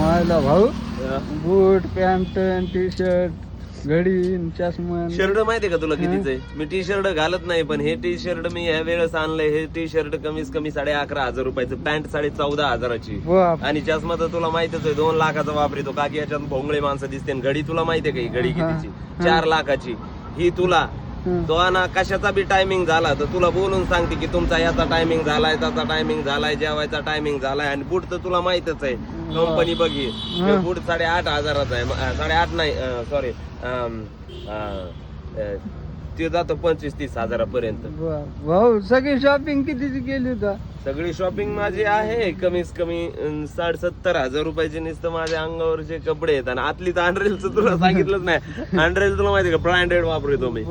मला भाऊ बूट pant T shirt घडी चष्मा शर्ट माहितीये का तुला कितीच आहे? मी टी शर्ट घालत नाही, पण हे टी शर्ट मी ह्या वेळेस आणलंय. हे टी शर्ट कमीत कमी 11,500 रुपयाचं, पॅन्ट 14,500ची, बाप. आणि चष्मा तर तुला माहितच आहे 2 लाखाचा वापरतो. का की याच्यात भोंगळे माणसं दिसते. आणि घडी तुला माहितीये का? ही घडी कितीची? 4 लाखाची. ही तुला तो ना कशाचा बी टायमिंग झाला तर तुला बोलून सांगते की तुमचा याचा टायमिंग झालाय, त्याचा टायमिंग झालाय, जेवायचा टायमिंग झालाय. आणि बूट तर तुला माहितच आहे, कंपनी बघी बूट 8,500चा आहे. 8.5 नाही, सॉरी, ते जातो 25-30 हजारापर्यंत. भाऊ सगळी शॉपिंग कितीची केली होता? सगळी शॉपिंग माझी आहे कमीत कमी 70,000 रुपयाचे. नुसतं माझ्या अंगावरचे कपडे आहेत. आणि आतली तर अँड्रेलचं तुला सांगितलंच नाही. अँड्रेल तुला माहिती का? ब्रँडेड वापरतो मी.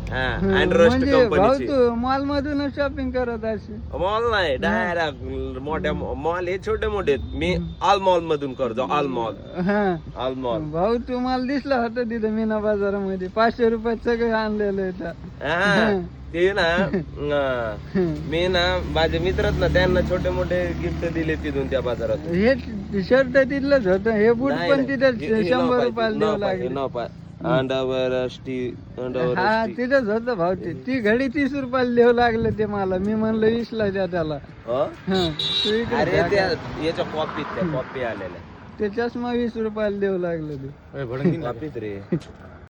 अँड्रस्ट म्हणजे भाऊ कंपनीची. तू मॉल मधून शॉपिंग करत अशी? मॉल नाही, डायरेक्ट मोठ्या मॉल हे छोटे मोठे आहेत. मी ऑल मॉल मधून करतो. All mall, all mall. भाऊ तू मला दिसला होता तिथं मीना बाजारामध्ये 500 रुपयात सगळं आणलेलं होतं. ते ना मी ना माझे मित्रच ना, त्यांना छोटे मोठे गिफ्ट दिले तिथून त्या बाजारात. हे शर्ट तिथलंच होतं, हे बूट पण तिथं 100 रुपयाला द्यावं लागलं. अंडावर हा तिथंच होतं भाऊ. ती घडी 30 रुपयाला द्यावं लागलं ते मला. मी म्हणलं 20 ला द्या त्याला. अरे त्या याच्या कॉपी आलेल्या, ते चष्मा 20 रुपयाला द्यावं लागलं ते. कॉपीत रे.